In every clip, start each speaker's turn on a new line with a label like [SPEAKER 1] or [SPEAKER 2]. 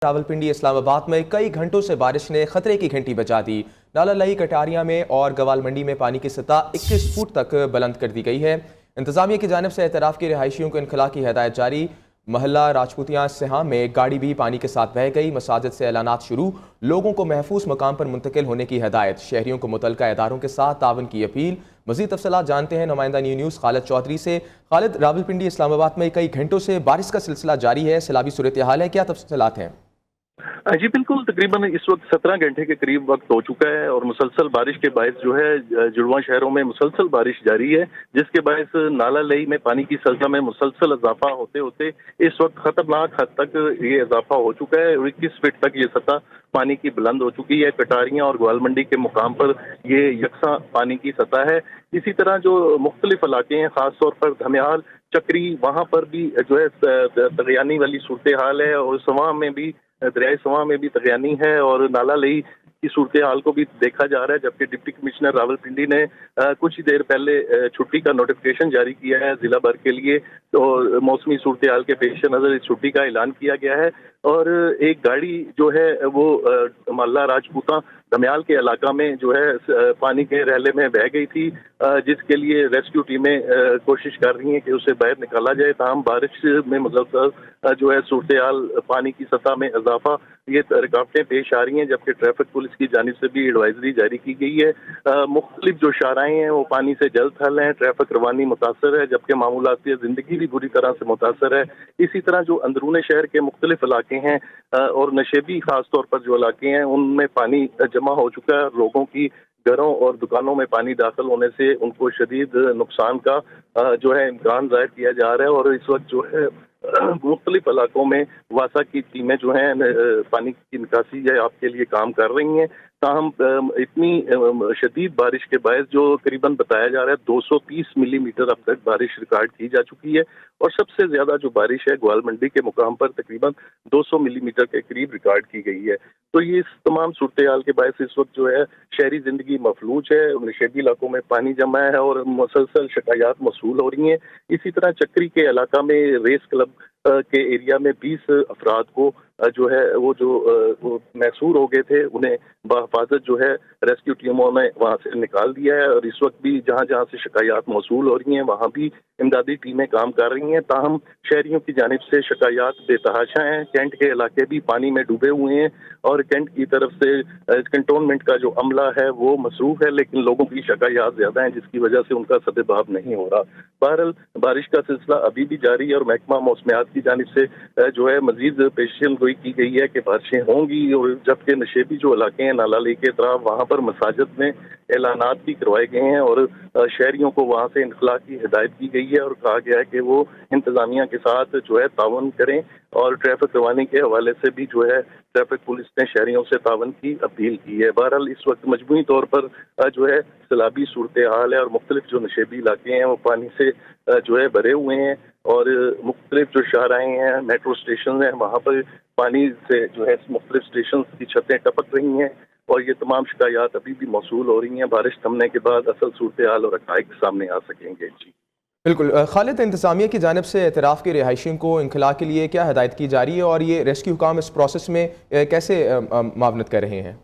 [SPEAKER 1] रावलपिंडी इस्लामाबाद में कई घंटों से बारिश ने खतरे की घंटी बजा दी। नाला लई कटारिया में और गवाल मंडी में पानी की सतह 21 फुट तक बुलंद कर दी गई है। इंतजामिया की जानिब से एतराफ़ के रिहायशियों को इनखला की हदायत जारी। महल्ला राजपूतिया सिहा में गाड़ी भी पानी के साथ बह गई। मसाजिद से ऐलानात शुरू, लोगों को महफूज मकाम पर मुंतकिल होने की हदायत। शहरियों को मुतलका इदारों के साथ तावन की अपील। मज़ीद तफसीलात जानते हैं नुमाइंदा न्यूज़ खालिद चौधरी से। खालिद, रावलपिंडी इस्लामाबाद में कई घंटों से बारिश का सिलसिला जारी है, सैलाबी सूरत हाल है, क्या तफसीलात हैं?
[SPEAKER 2] जी बिल्कुल, तकरीबन इस वक्त 17 घंटे के करीब वक्त हो चुका है और मुसलसल बारिश के बायस जो है जुड़वा शहरों में मुसलसल बारिश जारी है, जिसके बायस नाला लई में पानी की सतह में मुसलसल इजाफा होते होते इस वक्त खतरनाक हद तक ये इजाफा हो चुका है और 21 फीट तक ये सतह पानी की बुलंद हो चुकी है। कटारियां और ग्वाल मंडी के मुकाम पर ये यकसा पानी की सतह है। इसी तरह जो मुख्तलिफ इलाके हैं, खासतौर पर धमियाल, चक्री, वहाँ पर भी जो है तगयानी वाली सूरत हाल है और सवां में भी, दरियाए सवां में भी तगयानी है और नाला लई की सूरत हाल को भी देखा जा रहा है। जबकि डिप्टी कमिश्नर रावलपिंडी ने कुछ ही देर पहले छुट्टी का नोटिफिकेशन जारी किया है जिला भर के लिए, तो मौसमी सूरत हाल के पेश नज़र इस छुट्टी का ऐलान किया गया है। और एक गाड़ी जो है वो महल्ला राजपूता धमियाल के इलाका में जो है पानी के रहले में बह गई थी, जिसके लिए रेस्क्यू टीमें कोशिश कर रही हैं कि उसे बाहर निकाला जाए। तमाम बारिश में मतलब जो है सूरत हाल, पानी की सतह में इजाफा, ये रुकावटें पेश आ रही हैं। जबकि ट्रैफिक पुलिस की जानिब से भी एडवाइजरी जारी की गई है। मुख्तलिफ जो शाराएँ हैं वो पानी से जल्द थल हैं, ट्रैफिक रवानी मुतासर है, जबकि मामूलाती ज़िंदगी भी बुरी तरह से मुतासर है। इसी तरह जो अंदरून शहर के मुख्तलिफ इलाके हैं और नशेबी खास तौर पर जो इलाके हैं, उनमें पानी जमा हो चुका है। लोगों की घरों और दुकानों में पानी दाखिल होने से उनको शदीद नुकसान का जो है इम्कान जाहिर किया जा रहा है। और इस वक्त जो है मुख्तलिफ इलाकों में वासा की टीमें जो हैं पानी की निकासी या आपके लिए काम कर रही हैं। ताहम इतनी शदीद बारिश के बायस जो करीबन बताया जा रहा है 230 मिलीमीटर अब तक बारिश रिकॉर्ड की जा चुकी है और सबसे ज्यादा जो बारिश है ग्वाल मंडी के मुकाम पर तकरीबन 200 मिलीमीटर के करीब रिकॉर्ड की गई है। तो ये इस तमाम सूरत हाल के बायस इस वक्त जो है शहरी जिंदगी मफलूज है, नशेबी इलाकों में पानी जमा है और मुसलसल शिकायत मौसूल हो रही हैं। इसी तरह चक्री के इलाका में रेस क्लब के एरिया में 20 अफराद को जो है वो महसूर हो गए थे, उन्हें बहिफाजत जो है रेस्क्यू टीमों ने वहाँ से निकाल दिया है। और इस वक्त भी जहाँ जहाँ से शिकायत मौसूल हो रही हैं वहाँ भी इमदादी टीमें काम कर रही हैं। ताहम शहरियों की जानिब से शिकायत बेतहाशा हैं। कैंट के इलाके भी पानी में डूबे हुए हैं और कैंट की तरफ से कंटोनमेंट का जो अमला है वो मसरूफ है, लेकिन लोगों की शिकायत ज्यादा है जिसकी वजह से उनका सदबाब नहीं हो रहा। बहरहाल बारिश का सिलसिला अभी भी जारी है और महकमा मौसमियात की जानिब से जो है मजीद पेशन गोई की गई है कि बारिशें होंगी। और जबकि नशेबी जो इलाके हैं नाला ली के तरफ, वहाँ पर मसाजिद में ऐलानात भी करवाए गए हैं और शहरियों को वहाँ से इनखला की हिदायत की गई है और कहा गया है कि वो इंतजामिया के साथ जो है तावन करें। और ट्रैफिक रवानी के हवाले से भी जो है ट्रैफिक पुलिस ने शहरियों से तावन की अपील की है। बहरहाल इस वक्त मजमूई तौर पर जो है सैलाबी सूरत हाल है और मुख्तलिफ जो नशेबी इलाके हैं वो पानी से जो है भरे हुए हैं और मुख्तलिफ जो शाहराएँ हैं, मेट्रो स्टेशन हैं, वहाँ पर पानी से जो है मुख्तलिफ स्टेशन की छतें टपक रही हैं और ये तमाम शिकायत अभी भी मौसूल हो रही हैं। बारिश थमने के बाद असल सूरत हाल और हक़ाइक़ सामने आ सकेंगे। जी
[SPEAKER 1] बिल्कुल खालिद, इंतजामिया की जानिब से एतराफ़ के रिहायशियों को इनखला के लिए क्या हदायत की जा रही है और ये रेस्क्यू काम इस प्रोसेस में कैसे मावनत कर रहे हैं?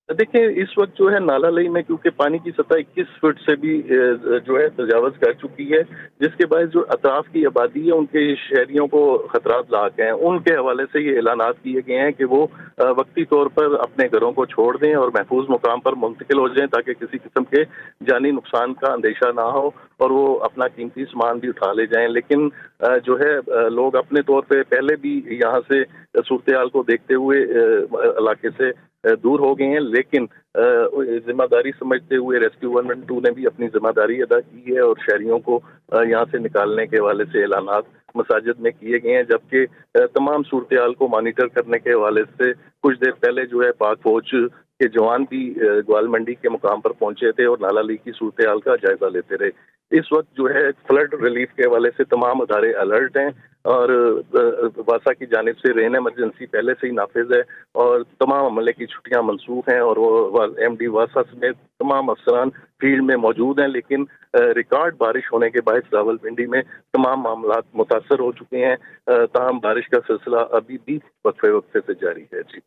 [SPEAKER 2] देखिए इस वक्त जो है नाला लई में क्योंकि पानी की सतह 21 फुट से भी जो है तजावज़ कर चुकी है, जिसके बाद जो अतराफ की आबादी है उनके शहरियों को खतरात लाक हैं। उनके हवाले से ये ऐलानात किए गए हैं कि वो वक्ती तौर पर अपने घरों को छोड़ दें और महफूज मुकाम पर मुंतकिल हो जाएं ताकि किसी किस्म के जानी नुकसान का अंदेशा ना हो और वो अपना कीमती सामान भी उठा ले जाएं। लेकिन जो है लोग अपने तौर पर पहले भी यहाँ से सूरत हाल को देखते हुए इलाके से दूर हो गए हैं, लेकिन जिम्मेदारी समझते हुए रेस्क्यू 112 ने भी अपनी जिम्मेदारी अदा की है और शहरियों को यहाँ से निकालने के हवाले से ऐलानात मसाजिद में किए गए हैं। जबकि तमाम सूरत हाल को मॉनिटर करने के हवाले से कुछ देर पहले जो है पाक फौज کے जवान भी ग्वाल मंडी के मुकाम पर पहुंचे थे और नाला लीक की सूरत हाल का जायजा लेते रहे। इस वक्त जो है फ्लड रिलीफ के हवाले से तमाम अदारे अलर्ट हैं और वासा की जानिब से रेन एमरजेंसी पहले से ही नाफिज है और तमाम अमले की छुट्टियां मनसूख हैं और वो एमडी वासा समेत तमाम अफसरान फील्ड में मौजूद हैं, लेकिन रिकॉर्ड बारिश होने के बायस रावलपिंडी में तमाम मामला मुतासर हो चुके हैं। ताहम बारिश का सिलसिला अभी भी वक्फे वक्फे से जारी है। जी।